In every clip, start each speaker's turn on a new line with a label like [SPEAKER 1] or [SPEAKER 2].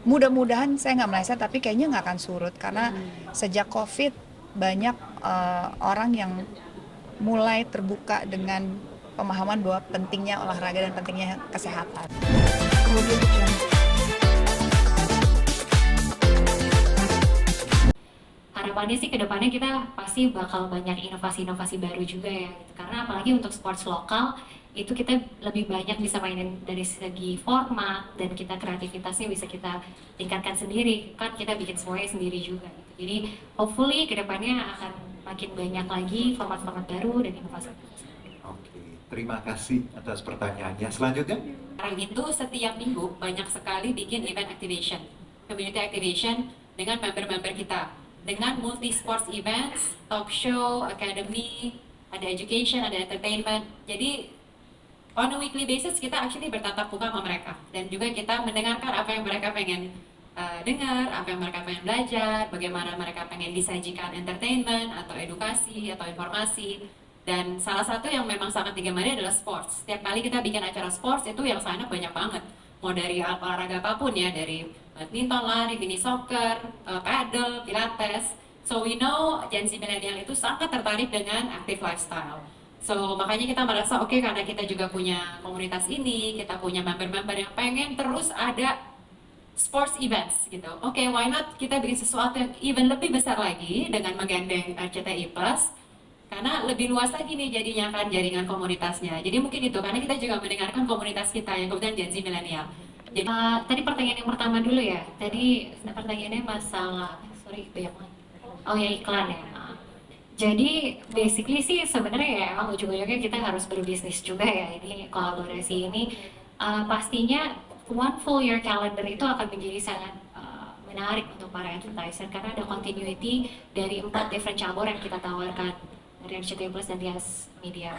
[SPEAKER 1] mudah-mudahan saya nggak meleset, tapi kayaknya nggak akan surut karena sejak COVID banyak orang yang mulai terbuka dengan pemahaman bahwa pentingnya olahraga dan pentingnya kesehatan. Kemudian
[SPEAKER 2] harapannya sih kedepannya kita pasti bakal banyak inovasi-inovasi baru juga ya gitu. Karena apalagi untuk sports lokal itu kita lebih banyak bisa mainin dari segi format dan kita kreativitasnya bisa kita tingkatkan sendiri kan kita bikin semuanya sendiri juga gitu. Jadi hopefully kedepannya akan makin banyak lagi format-format baru dan inovasi.
[SPEAKER 3] Oke, terima kasih atas pertanyaannya. Selanjutnya,
[SPEAKER 4] Sekarang itu setiap minggu banyak sekali bikin event activation, community activation dengan member-member kita. Dengan multi sports events, talk show, academy, ada education, ada entertainment. Jadi on a weekly basis kita actually bertatap muka sama mereka. Dan juga kita mendengarkan apa yang mereka pengen dengar, apa yang mereka pengen belajar, bagaimana mereka pengen disajikan entertainment atau edukasi atau informasi. Dan salah satu yang memang sangat digemari adalah sports. Setiap kali kita bikin acara sports itu yang sign up banyak banget. Mau dari olahraga apapun ya, dari badminton, lari, mini soccer, paddle, pilates. So we know Gen Z milenial itu sangat tertarik dengan active lifestyle. So makanya kita merasa oke, karena kita juga punya komunitas ini, kita punya member-member yang pengen terus ada sports events gitu. Oke, why not kita bikin sesuatu yang even lebih besar lagi dengan menggandeng RCTI Plus, karena lebih luas lagi nih jadinya kan jaringan komunitasnya. Jadi mungkin itu, karena kita juga mendengarkan komunitas kita yang kebetulan Gen Z milenial. Jadi
[SPEAKER 2] Tadi pertanyaan yang pertama dulu ya. Tadi pertanyaannya masalah, sorry banyak banget. Oh ya iklan ya. Jadi basically sih sebenarnya ya emang ujung-ujungnya kita harus berbisnis juga ya. Ini kolaborasi ini pastinya one full year calendar itu akan menjadi sangat menarik untuk para advertiser karena ada continuity dari 4 different cabur yang kita tawarkan dari RCTI Plus dan Tias Media.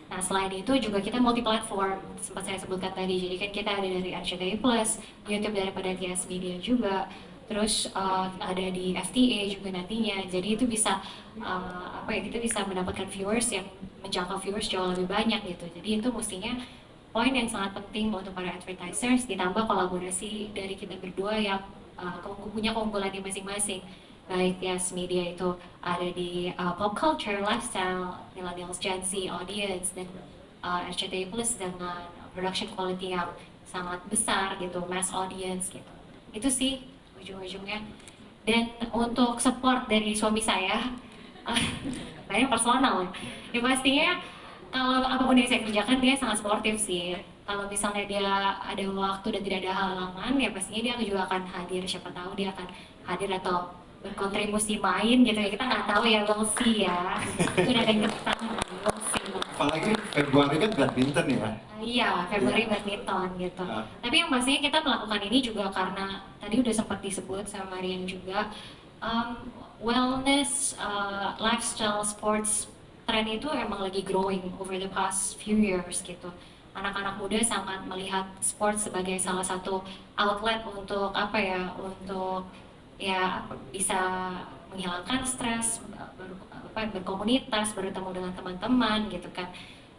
[SPEAKER 2] Nah selain itu juga kita multi platform sempat saya sebutkan tadi. Jadi kan kita ada dari RCTI Plus, YouTube daripada Tias Media juga, terus ada di FTA juga nantinya. Jadi itu bisa apa ya, kita bisa mendapatkan viewers yang menjangkau viewers jauh lebih banyak gitu. Jadi itu mestinya poin yang sangat penting untuk para advertisers, ditambah kolaborasi dari kita berdua yang punya keunggulannya masing-masing. Baik Tias Media itu ada di pop culture, lifestyle, millennials, Gen Z, audience, dan RCTI Plus dengan production quality yang sangat besar gitu, mass audience gitu. Itu sih ujung-ujungnya. Dan untuk support dari suami saya, banyak personal ya pastinya kalau apapun yang saya kerjakan dia sangat sportif sih. Kalau misalnya dia ada waktu dan tidak ada halangan ya pastinya dia juga akan hadir, siapa tahu dia akan hadir atau berkontribusi main gitu ya, kita nggak tahu ya, we'll see ya. Itu udah ada yang ketang, we'll see.
[SPEAKER 3] apalagi Februari kan badminton ya.
[SPEAKER 2] Iya, Februari badminton gitu. Tapi yang pastinya kita melakukan ini juga karena tadi udah sempat disebut sama Marian juga, wellness, lifestyle, sports trend itu emang lagi growing over the past few years gitu. Anak-anak muda sangat melihat sports sebagai salah satu outlet untuk apa ya, untuk ya bisa menghilangkan stres, berkomunitas, bertemu dengan teman-teman gitu kan.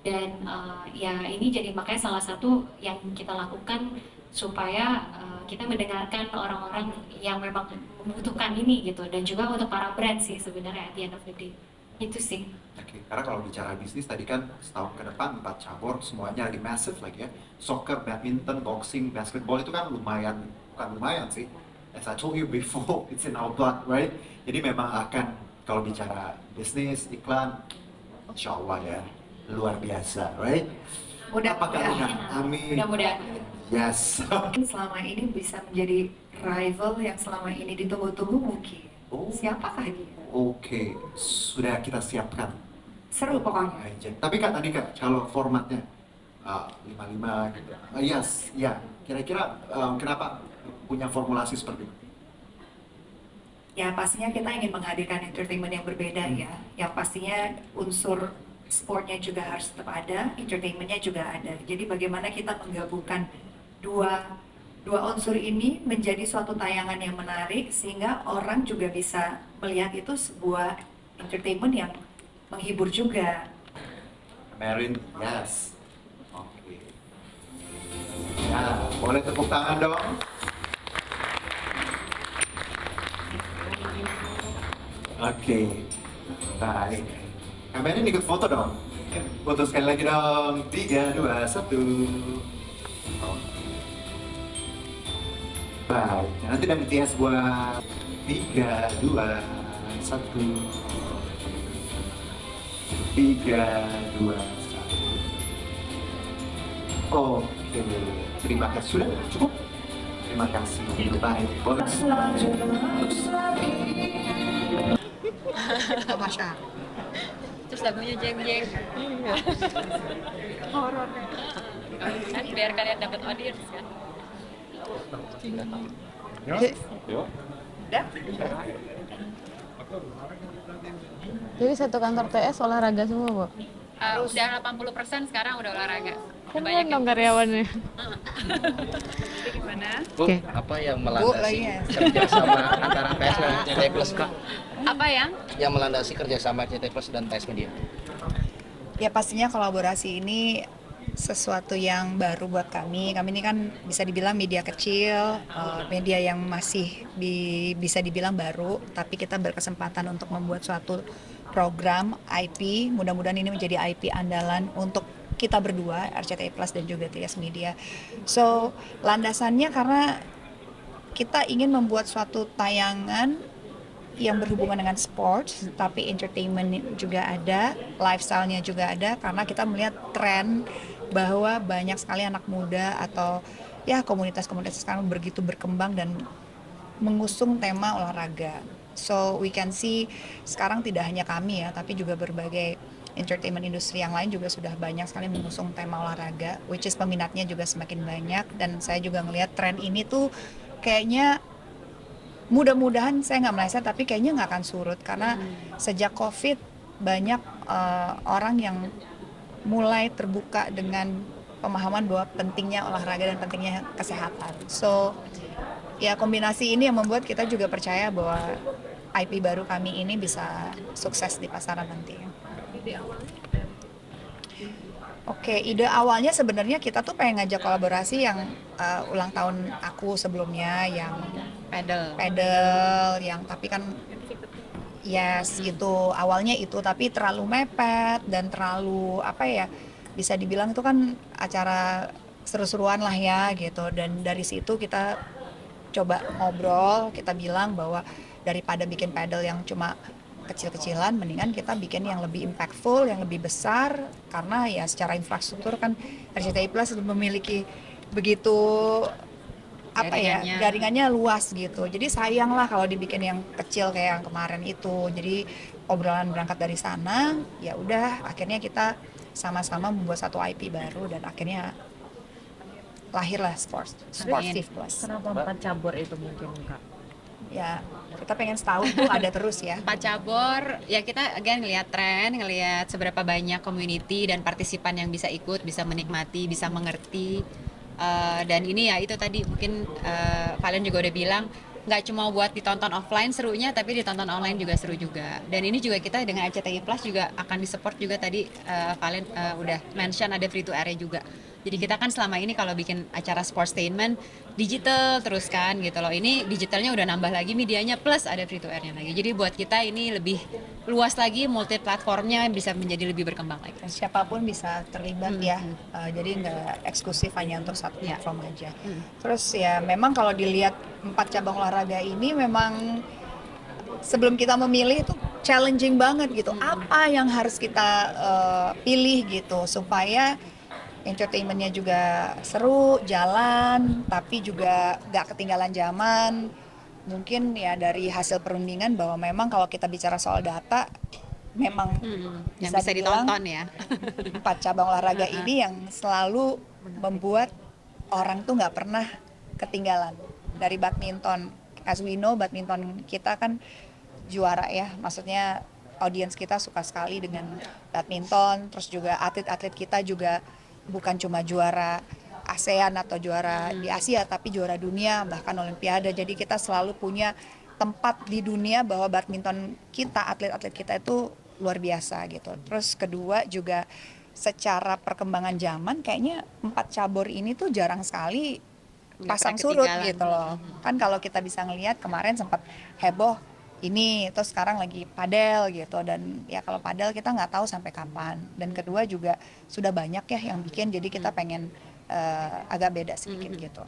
[SPEAKER 2] Dan ya ini jadi makanya salah satu yang kita lakukan supaya kita mendengarkan orang-orang yang memang membutuhkan ini gitu, dan juga untuk para brand sih sebenarnya at the end of the day. Itu sih.
[SPEAKER 3] Oke, karena kalau bicara bisnis tadi kan setahun ke depan 4 cabur semuanya lagi massive lagi ya. Soccer, badminton, boxing, basketball itu kan lumayan, bukan lumayan sih. As I told you before, it's in our blood, right? Jadi memang akan kalau bicara bisnis, iklan, insya Allah ya luar biasa, right?
[SPEAKER 1] Mudah-mudahan.
[SPEAKER 3] Amin.
[SPEAKER 2] Mudah-mudahan.
[SPEAKER 3] Yes.
[SPEAKER 1] selama ini bisa menjadi rival yang selama ini ditunggu-tunggu mungkin.
[SPEAKER 3] Oh.
[SPEAKER 1] Siapakah dia?
[SPEAKER 3] Oke, sudah kita siapkan.
[SPEAKER 1] Seru pokoknya.
[SPEAKER 3] Aja. Tapi Kak tadi Kak, kalau formatnya 55 gitu. Yes, ya. Kira-kira kenapa punya formulasi seperti itu?
[SPEAKER 1] Ya pastinya kita ingin menghadirkan entertainment yang berbeda ya. Yang pastinya unsur sportnya juga harus tetap ada, entertainmentnya juga ada. Jadi bagaimana kita menggabungkan dua unsur ini menjadi suatu tayangan yang menarik sehingga orang juga bisa melihat itu sebuah entertainment yang menghibur juga.
[SPEAKER 3] Marin, yes. Oke. Ya, boleh tepuk tangan dong. Oke, baik. Kamerin ikut foto dong. Foto sekali lagi dong. 3, 2, 1. Baik, nanti dan BTS buat 3, 2, 1. 3, 2, 1. Oke, terima kasih. Sudah cukup? Terima kasih. Baik, boleh.
[SPEAKER 4] Terus lagunya jeng jeng. Horor. Kan biar kalian dapat audience kan.
[SPEAKER 5] Jadi satu kantor TS olahraga semua, Bu?
[SPEAKER 4] Udah 80% sekarang udah olahraga.
[SPEAKER 5] Kan
[SPEAKER 4] Banyak
[SPEAKER 5] dong karyawannya.
[SPEAKER 6] Bu, apa yang melandasi kerjasama antara TS dan RCTI Plus, Kak?
[SPEAKER 4] Apa yang?
[SPEAKER 6] Yang melandasi kerjasama RCTI Plus dan TS Media?
[SPEAKER 7] Ya pastinya kolaborasi ini sesuatu yang baru buat kami. Kami ini kan bisa dibilang media kecil, media yang masih bisa dibilang baru, tapi kita berkesempatan untuk membuat suatu program IP. Mudah-mudahan ini menjadi IP andalan untuk kita berdua, RCTI Plus dan juga TS Media. So, landasannya karena kita ingin membuat suatu tayangan yang berhubungan dengan sports, tapi entertainment juga ada, lifestyle-nya juga ada, karena kita melihat tren bahwa banyak sekali anak muda atau ya komunitas-komunitas sekarang begitu berkembang dan mengusung tema olahraga. So we can see sekarang tidak hanya kami ya, tapi juga berbagai entertainment industri yang lain juga sudah banyak sekali mengusung tema olahraga, which is peminatnya juga semakin banyak, dan saya juga ngelihat tren ini tuh kayaknya mudah-mudahan, saya nggak meleset, tapi kayaknya nggak akan surut karena sejak COVID banyak orang yang mulai terbuka dengan pemahaman bahwa pentingnya olahraga dan pentingnya kesehatan. So ya kombinasi ini yang membuat kita juga percaya bahwa IP baru kami ini bisa sukses di pasaran nanti. Oke, ide awalnya sebenarnya kita tuh pengen ngajak kolaborasi yang ulang tahun aku sebelumnya yang pedal yang tapi kan yes itu awalnya itu, tapi terlalu mepet dan terlalu apa ya, bisa dibilang itu kan acara seru-seruan lah ya gitu, dan dari situ kita coba ngobrol, kita bilang bahwa daripada bikin pedal yang cuma kecil-kecilan, mendingan kita bikin yang lebih impactful, yang lebih besar, karena ya secara infrastruktur kan RCTI Plus memiliki begitu apa ya, jaringannya luas gitu. Jadi sayang lah kalau dibikin yang kecil kayak yang kemarin itu. Jadi obrolan berangkat dari sana, ya udah akhirnya kita sama-sama membuat satu IP baru dan akhirnya lahirlah Sportive Plus.
[SPEAKER 5] Kenapa 4 cabur itu mungkin, Kak?
[SPEAKER 7] Ya kita pengen setahun tuh ada terus ya.
[SPEAKER 4] 4 cabur, ya kita again ngelihat tren, ngelihat seberapa banyak community dan partisipan yang bisa ikut, bisa menikmati, bisa mengerti. Dan ini ya itu tadi mungkin kalian juga udah bilang nggak cuma buat ditonton offline serunya, tapi ditonton online juga seru juga. Dan ini juga kita dengan RCTI Plus juga akan disupport juga tadi kalian udah mention ada free to air juga. Jadi kita kan selama ini kalau bikin acara sportstainment digital terus kan gitu loh. Ini digitalnya udah nambah lagi medianya plus ada free to air-nya lagi. Jadi buat kita ini lebih luas lagi, multi platformnya bisa menjadi lebih berkembang lagi.
[SPEAKER 7] Dan siapapun bisa terlibat ya. Jadi nggak eksklusif hanya untuk satu platform aja. Terus ya memang kalau dilihat 4 cabang olahraga ini memang sebelum kita memilih itu challenging banget gitu. Apa yang harus kita pilih gitu supaya entertainmentnya juga seru, jalan, tapi juga gak ketinggalan zaman. Mungkin ya dari hasil perundingan bahwa memang kalau kita bicara soal data, memang
[SPEAKER 4] yang bisa ditonton ya.
[SPEAKER 7] 4 cabang olahraga ini yang selalu membuat orang tuh gak pernah ketinggalan. Dari badminton, as we know badminton kita kan juara ya, maksudnya audiens kita suka sekali dengan badminton, terus juga atlet-atlet kita juga bukan cuma juara ASEAN atau juara di Asia, tapi juara dunia, bahkan Olimpiade. Jadi kita selalu punya tempat di dunia bahwa badminton kita, atlet-atlet kita itu luar biasa gitu. Terus kedua juga secara perkembangan zaman kayaknya 4 cabur ini tuh jarang sekali pasang surut gitu loh. Kan kalau kita bisa ngelihat kemarin sempat heboh ini, terus sekarang lagi padel gitu, dan ya kalau padel kita nggak tahu sampai kapan, dan kedua juga sudah banyak ya yang bikin, jadi kita pengen agak beda sedikit gitu.